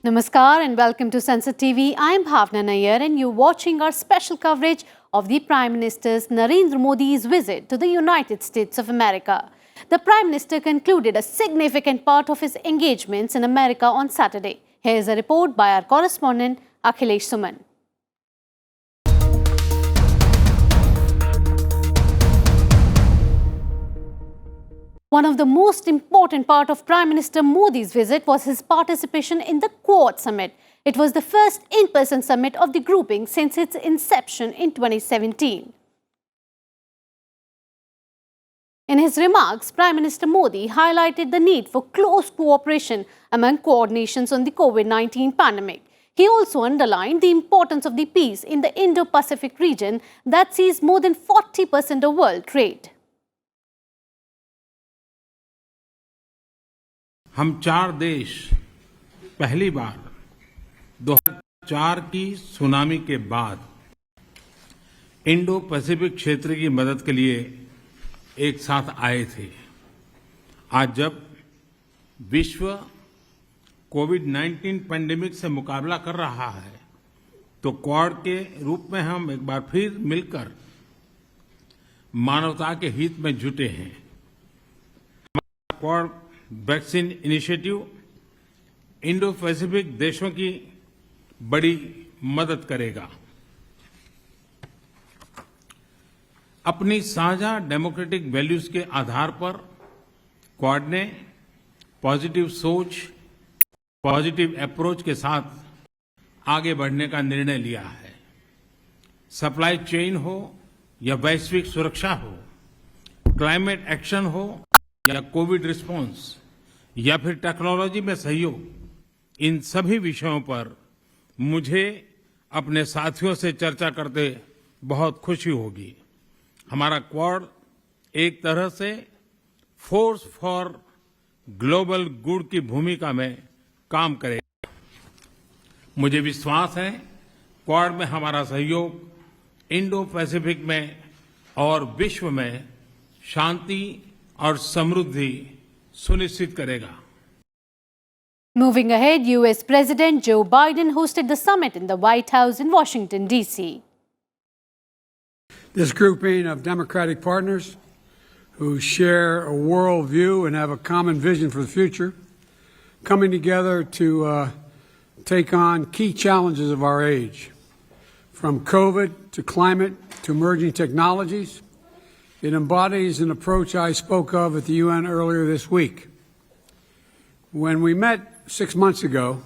Namaskar and welcome to Sansad TV. I am Bhavna Nayyar and you're watching our special coverage of the Prime Minister Narendra Modi's visit to the United States of America. The Prime Minister concluded a significant part of his engagements in America on Saturday. Here is a report by our correspondent Akhilesh Suman. One of the most important part of Prime Minister Modi's visit was his participation in the Quad Summit. It was the first in-person summit of the grouping since its inception in 2017. In his remarks, Prime Minister Modi highlighted the need for close cooperation among Quad nations on the COVID-19 pandemic. He also underlined the importance of the peace in the Indo-Pacific region that sees more than 40% of world trade. हम 4 देश पहली बार 2004 की tsunami के बाद Indo Pacific क्षेत्र की मदद के लिए एक साथ आए थे। आज जब विश्व कोविड-19 पैंडेमिक से मुकाबला कर रहा है तो क्वाड के रूप में हम एक बार फिर मिलकर मानवता के हित में जुटे हैं। हमारा quad vaccine initiative Indo Pacific देशों की बड़ी मदद करेगा। अपनी साझा डेमोक्रेटिक वैल्यूज के आधार पर क्वाड ने पॉजिटिव सोच, पॉजिटिव अप्रोच के साथ आगे बढ़ने का निर्णय लिया है। सप्लाई चेन हो या वैश्विक सुरक्षा हो, क्लाइमेट एक्शन हो या कोविड रिस्पांस या फिर टेक्नोलॉजी में सहयोग, इन सभी विषयों पर मुझे अपने साथियों से चर्चा करते बहुत खुशी होगी। हमारा क्वाड एक तरह से फोर्स फॉर ग्लोबल गुड की भूमिका में काम करेगा। मुझे विश्वास है क्वाड में हमारा सहयोग इंडो पैसिफिक में और विश्व में शांति और समृद्धि सुनिश्चित करेगा। Moving ahead, US President Joe Biden hosted the summit in the White House in Washington, D.C. This grouping of Democratic partners who share a worldview and have a common vision for the future, coming together to take on key challenges of our age, from COVID to climate to emerging technologies. It embodies an approach I spoke of at the UN earlier this week. When we met 6 months ago,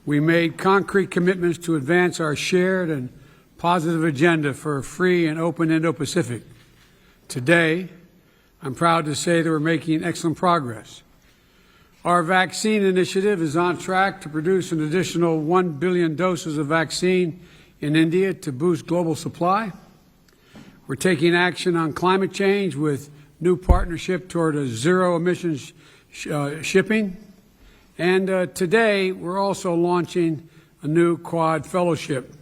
we made concrete commitments to advance our shared and positive agenda for a free and open Indo-Pacific. Today, I'm proud to say that we're making excellent progress. Our vaccine initiative is on track to produce an additional 1 billion doses of vaccine in India to boost global supply. We're taking action on climate change with new partnership toward a zero emissions shipping. And today, we're also launching a new Quad Fellowship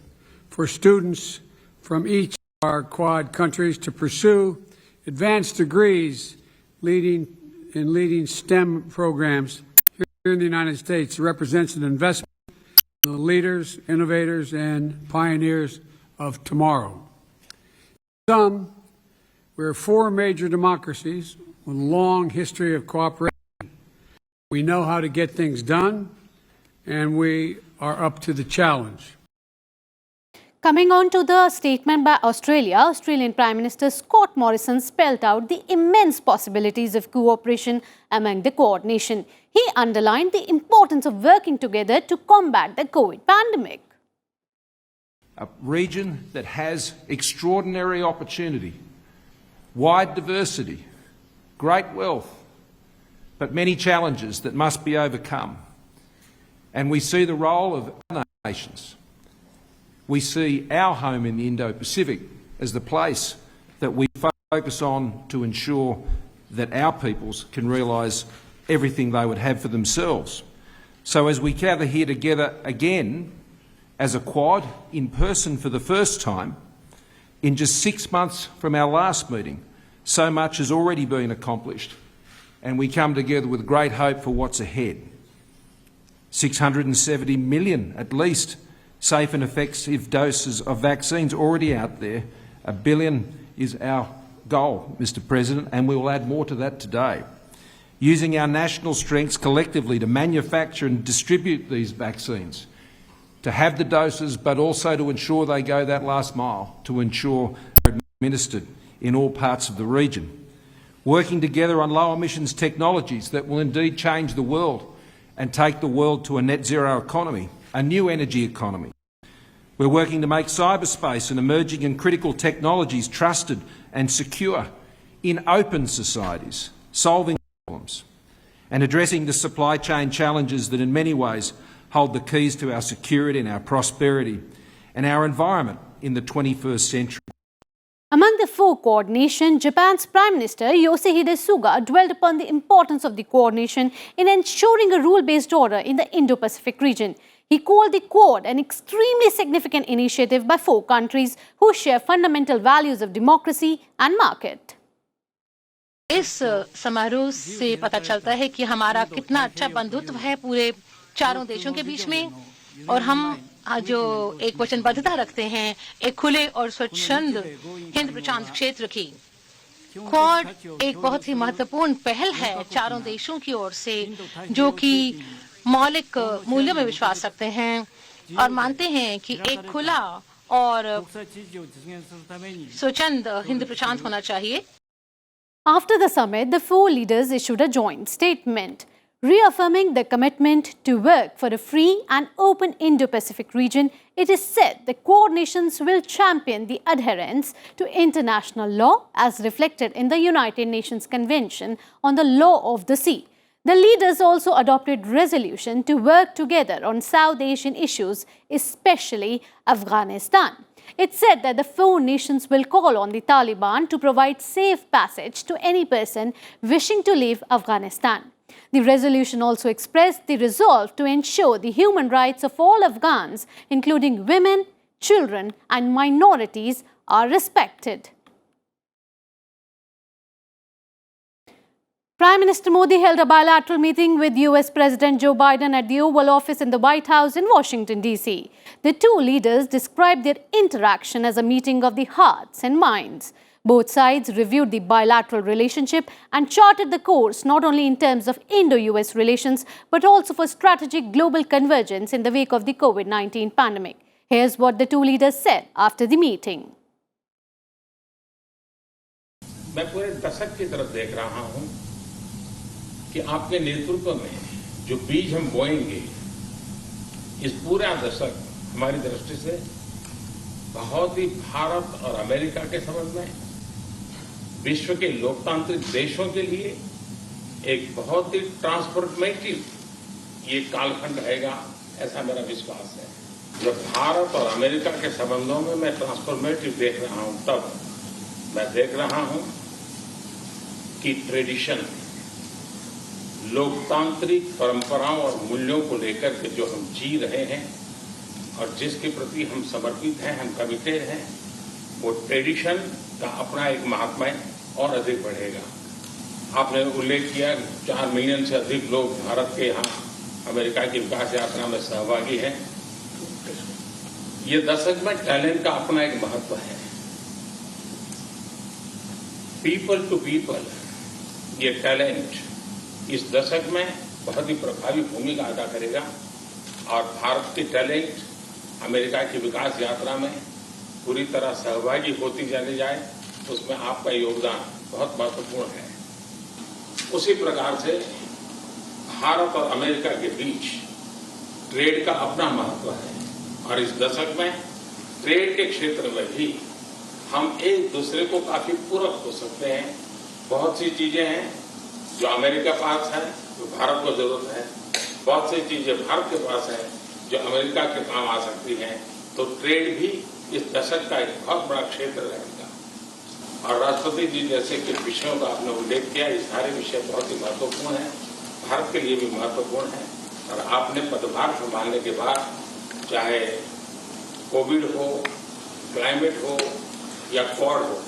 for students from each of our Quad countries to pursue advanced degrees in leading STEM programs here in the United States. It represents an investment in the leaders, innovators, and pioneers of tomorrow. We're 4 major democracies with a long history of cooperation. We know how to get things done, and we are up to the challenge. Coming on to the statement by Australia, Australian Prime Minister Scott Morrison spelled out the immense possibilities of cooperation among the Quad nation. He underlined the importance of working together to combat the COVID pandemic. A region that has extraordinary opportunity, wide diversity, great wealth, but many challenges that must be overcome. And we see the role of other nations. We see our home in the Indo-Pacific as the place that we focus on to ensure that our peoples can realise everything they would have for themselves. So as we gather here together again as a Quad in person for the first time, in just 6 months from our last meeting, so much has already been accomplished, and we come together with great hope for what's ahead. 670 million at least safe and effective doses of vaccines already out there. 1 billion is our goal, Mr. President, and we will add more to that today. Using our national strengths collectively to manufacture and distribute these vaccines, to have the doses, but also to ensure they go that last mile, to ensure they're administered in all parts of the region. Working together on low emissions technologies that will indeed change the world and take the world to a net zero economy, a new energy economy. We're working to make cyberspace and emerging and critical technologies trusted and secure in open societies, solving problems and addressing the supply chain challenges that in many ways hold the keys to our security and our prosperity and our environment in the 21st century. Among the four coordination, Japan's Prime Minister Yoshihide Suga dwelled upon the importance of the coordination in ensuring a rule-based order in the Indo-Pacific region. He called the Quad an extremely significant initiative by four countries who share fundamental values of democracy and market. इस समारोह से पता चलता है कि हमारा कितना अच्छा बंधुत्व है पूरे चारों देशों के बीच में, और हम जो एक वचनबद्धता रखते हैं एक खुले और स्वच्छंद हिंद प्रशांत क्षेत्र की। क्वाड एक बहुत ही महत्वपूर्ण पहल है चारों देशों की ओर से, जो कि मौलिक मूल्यों में विश्वास रखते हैं और मानते हैं कि एक खुला और स्वच्छंद हिंद प्रशांत होना चाहिए। After the summit, the four leaders issued a joint statement, reaffirming their commitment to work for a free and open Indo-Pacific region. It is said the Quad nations will champion the adherence to international law as reflected in the United Nations Convention on the Law of the Sea. The leaders also adopted resolution to work together on South Asian issues, especially Afghanistan. It said that the four nations will call on the Taliban to provide safe passage to any person wishing to leave Afghanistan. The resolution also expressed the resolve to ensure the human rights of all Afghans, including women, children and minorities, are respected. Prime Minister Modi held a bilateral meeting with US President Joe Biden at the Oval Office in the White House in Washington, D.C. The two leaders described their interaction as a meeting of the hearts and minds. Both sides reviewed the bilateral relationship and charted the course not only in terms of Indo-US relations, but also for strategic global convergence in the wake of the COVID-19 pandemic. Here's what the two leaders said after the meeting. मैं पूरे दशक की तरफ देख रहा हूं कि आपके नेतृत्व में जो बीज हम बोएंगे, इस पूरा दशक हमारी दृष्टि से बहुत ही भारत और अमेरिका के संबंध में, विश्व के लोकतांत्रिक देशों के लिए एक बहुत ही ट्रांसफॉर्मेटिव ये कालखंड रहेगा, ऐसा मेरा विश्वास है। जब भारत और अमेरिका के संबंधों में मैं ट्रांसफॉर्मेटिव देख रहा हूं, तब मैं देख रहा हूं कि ट्रेडिशन, लोकतांत्रिक परंपराओं और मूल्यों को लेकर के जो हम जी रहे हैं और जिसके प्रति हम समर्पित हैं, हम कमिटेड हैं, वो ट्रेडिशन का अपना एक महात्मा और अधिक बढ़ेगा। आपने उल्लेख किया 4 मिलियन से अधिक लोग भारत के यहाँ अमेरिका की विकास यात्रा में सहभागी हैं। ये दशक में टैलेंट का अपना एक महत्व है। पीपल टू पीपल ये टैलेंट इस दशक में बहुत ही प्रभावी भूमिका अदा करेगा और भारत की टैलेंट अमेरिका की विकास यात्रा में पूरी तरह सहभागी होती चली जाए, उसमें आपका योगदान बहुत महत्वपूर्ण है। उसी प्रकार से भारत और अमेरिका के बीच ट्रेड का अपना महत्व है और इस दशक में ट्रेड के क्षेत्र में भी हम एक दूसरे को काफी पूरक हो सकते हैं। बहुत सी चीजें हैं जो अमेरिका पास है, जो भारत को जरूरत है, बहुत सी चीजें भारत के पास है जो अमेरिका के काम आ सकती हैं। तो ट्रेड भी इस दशक का एक बहुत बड़ा क्षेत्र रहेगा। और राष्ट्रपति जी जैसे कि विषयों का आपने उल्लेख किया, ये सारे विषय बहुत ही महत्वपूर्ण हैं, भारत के लिए भी महत्वपूर्ण है। और आपने पदभार संभालने के बाद चाहे कोविड हो, क्लाइमेट हो या क्वाड हो,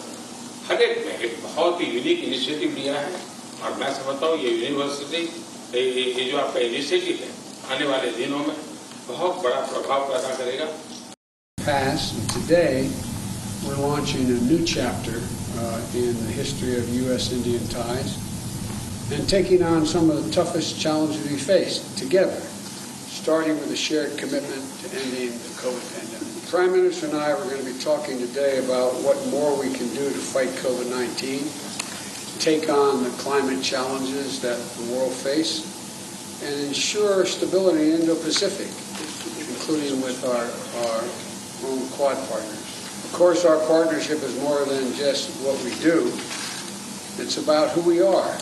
हर एक में एक बहुत ही यूनिक इनिशिएटिव लिया है। और मैं समझता हूँ ये यूनिवर्सिटी, ये जो आपका इनिशिएटिव है, आने वाले दिनों में बहुत बड़ा प्रभाव पैदा करेगा। Past, and today we're launching a new chapter in the history of U.S.-Indian ties and taking on some of the toughest challenges we face together, starting with a shared commitment to ending the COVID pandemic. The Prime Minister and I are going to be talking today about what more we can do to fight COVID-19, take on the climate challenges that the world face, and ensure stability in Indo-Pacific, including with our own Quad partners. Of course, our partnership is more than just what we do. It's about who we are.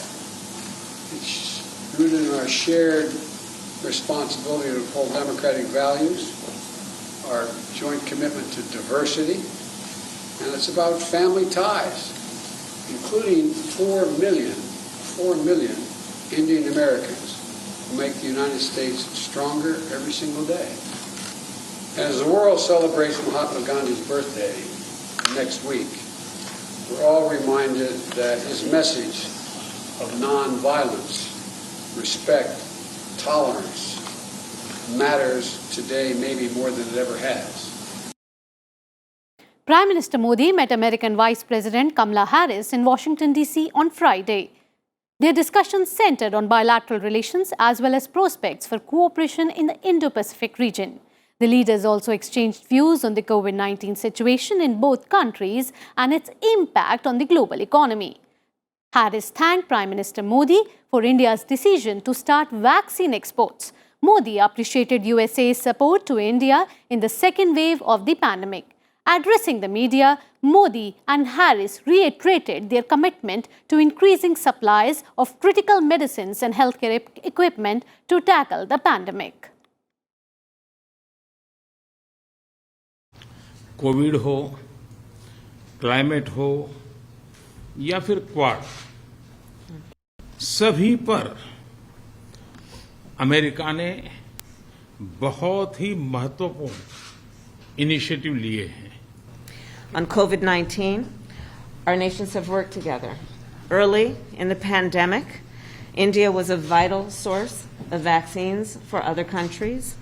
It's rooted in our shared responsibility to uphold democratic values, our joint commitment to diversity, and it's about family ties, including 4 million Indian Americans who make the United States stronger every single day. As the world celebrates Mahatma Gandhi's birthday next week, we're all reminded that his message of non-violence, respect, tolerance matters today maybe more than it ever has. Prime Minister Modi met American Vice President Kamala Harris in Washington, D.C. on Friday. Their discussions centered on bilateral relations as well as prospects for cooperation in the Indo-Pacific region. The leaders also exchanged views on the COVID-19 situation in both countries and its impact on the global economy. Harris thanked Prime Minister Modi for India's decision to start vaccine exports. Modi appreciated USA's support to India in the second wave of the pandemic. Addressing the media, Modi and Harris reiterated their commitment to increasing supplies of critical medicines and healthcare equipment to tackle the pandemic. Covid हो, climate हो या फिर quad, सभी पर America ने बहुत ही महत्वपूर्ण initiative लिए हैं. On COVID-19, our nations have worked together. Early in the pandemic, India was a vital source of vaccines for other countries.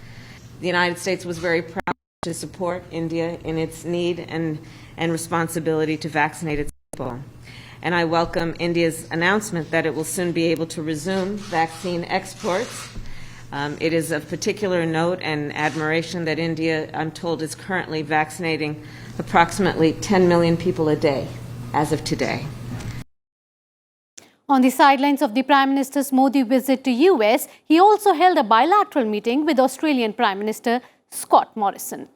The United States was very proud to support India in its need and responsibility to vaccinate its people. And I welcome India's announcement that it will soon be able to resume vaccine exports. It is of particular note and admiration that India, I'm told, is currently vaccinating approximately 10 million people a day as of today. On the sidelines of the Prime Minister's Modi visit to US, he also held a bilateral meeting with Australian Prime Minister Scott Morrison.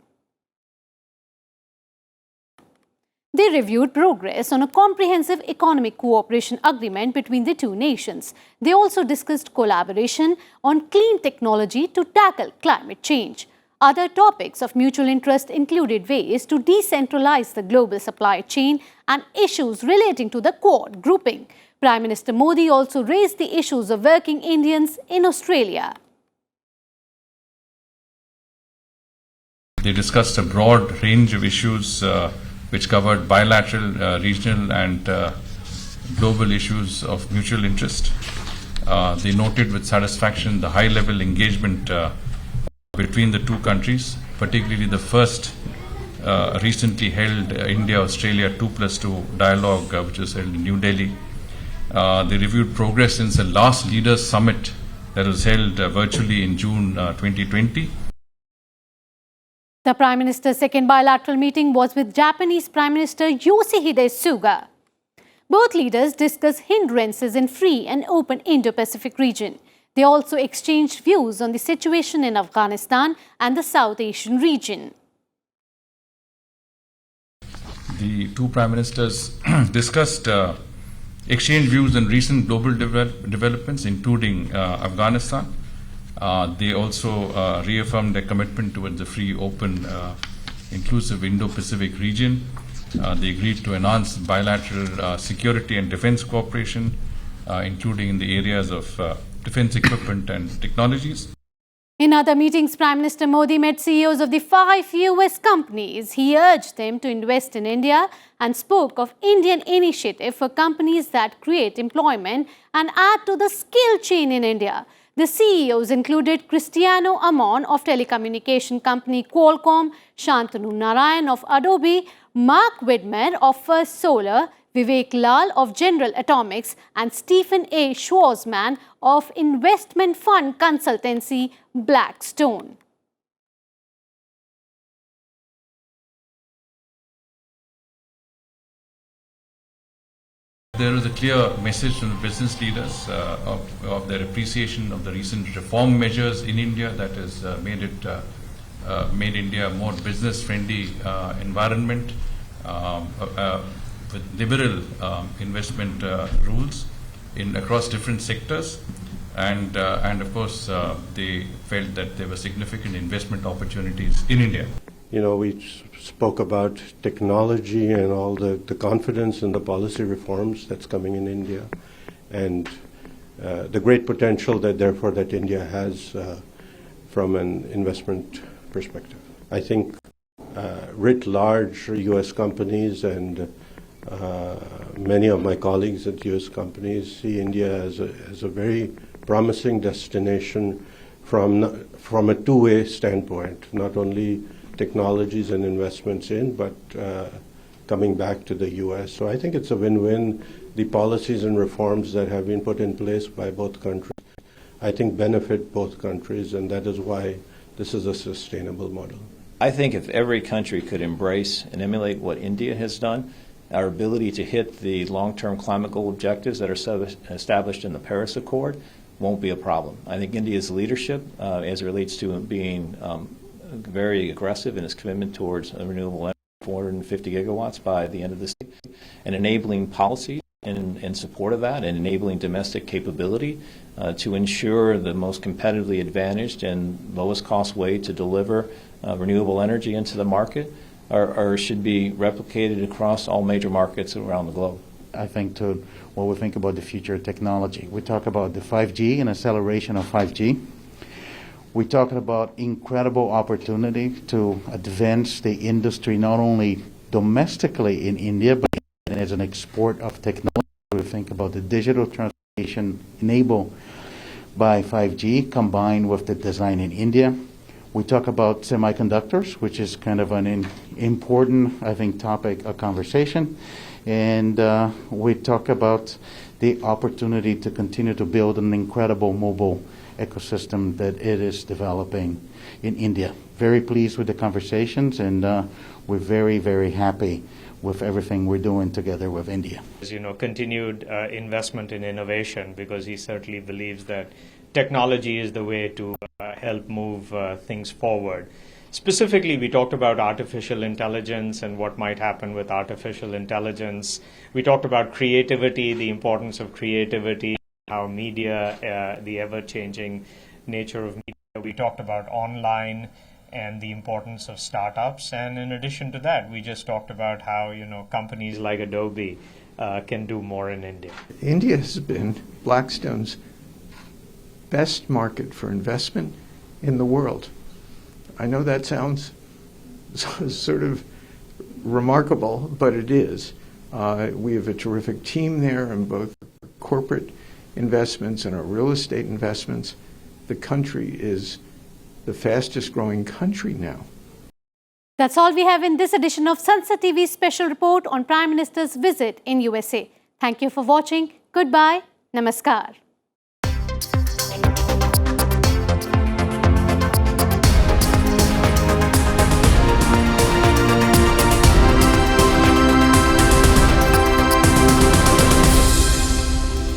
They reviewed progress on a comprehensive economic cooperation agreement between the two nations. They also discussed collaboration on clean technology to tackle climate change. Other topics of mutual interest included ways to decentralize the global supply chain and issues relating to the Quad grouping. Prime Minister Modi also raised the issues of working Indians in Australia. They discussed a broad range of issues which covered bilateral, regional and global issues of mutual interest. They noted with satisfaction the high-level engagement between the two countries, particularly the first recently held India-Australia 2+2 dialogue which was held in New Delhi. They reviewed progress since the last Leaders Summit that was held virtually in June 2020. The Prime Minister's second bilateral meeting was with Japanese Prime Minister Yoshihide Suga. Both leaders discussed hindrances in free and open Indo-Pacific region. They also exchanged views on the situation in Afghanistan and the South Asian region. The two Prime Ministers discussed exchanged views on recent global developments, including Afghanistan. They also reaffirmed their commitment towards a free, open, inclusive Indo-Pacific region. They agreed to enhance bilateral security and defense cooperation, including in the areas of defense equipment and technologies. In other meetings, Prime Minister Modi met CEOs of the 5 US companies. He urged them to invest in India and spoke of Indian initiative for companies that create employment and add to the skill chain in India. The CEOs included Cristiano Amon of telecommunication company Qualcomm, Shantanu Narayan of Adobe, Mark Widmer of First Solar, Vivek Lal of General Atomics, and Stephen A. Schwarzman of investment fund consultancy Blackstone. There was a clear message from the business leaders of their appreciation of the recent reform measures in India that has made India a more business-friendly environment with liberal investment rules across different sectors, and of course they felt that there were significant investment opportunities in India. You know, we spoke about technology and all the confidence in the policy reforms that's coming in India, and the great potential that therefore that India has from an investment perspective. I think writ large U.S. companies and many of my colleagues at U.S. companies see India as a very promising destination from a two-way standpoint, not only technologies and investments in, but coming back to the U.S. So I think it's a win-win. The policies and reforms that have been put in place by both countries, I think, benefit both countries, and that is why this is a sustainable model. I think if every country could embrace and emulate what India has done, our ability to hit the long-term climate goal objectives that are established in the Paris Accord won't be a problem. I think India's leadership, as it relates to being very aggressive in its commitment towards renewable energy, 450 gigawatts by the end of this year, and enabling policies in support of that, and enabling domestic capability to ensure the most competitively advantaged and lowest cost way to deliver renewable energy into the market should be replicated across all major markets around the globe. I think to what we think about the future of technology. We talk about the 5G and acceleration of 5G. We're talking about incredible opportunity to advance the industry not only domestically in India, but as an export of technology. We think about the digital transformation enabled by 5G combined with the design in India. We talk about semiconductors, which is kind of an important, I think, topic of conversation. And we talk about the opportunity to continue to build an incredible mobile ecosystem that it is developing in India. Very pleased with the conversations, and we're very, very happy with everything we're doing together with India. You know, continued investment in innovation, because he certainly believes that technology is the way to help move things forward. Specifically, we talked about artificial intelligence and what might happen with artificial intelligence. We talked about creativity, the importance of creativity, how media, the ever-changing nature of media. We talked about online and the importance of startups. And in addition to that, we just talked about how, you know, companies like Adobe can do more in India. India has been Blackstone's best market for investment in the world. I know that sounds sort of remarkable, but it is. We have a terrific team there in both corporate investments and our real estate investments. The country is the fastest growing country now. That's all we have in this edition of Sansad TV's special report on Prime Minister's visit in USA. Thank you for watching. Goodbye. Namaskar.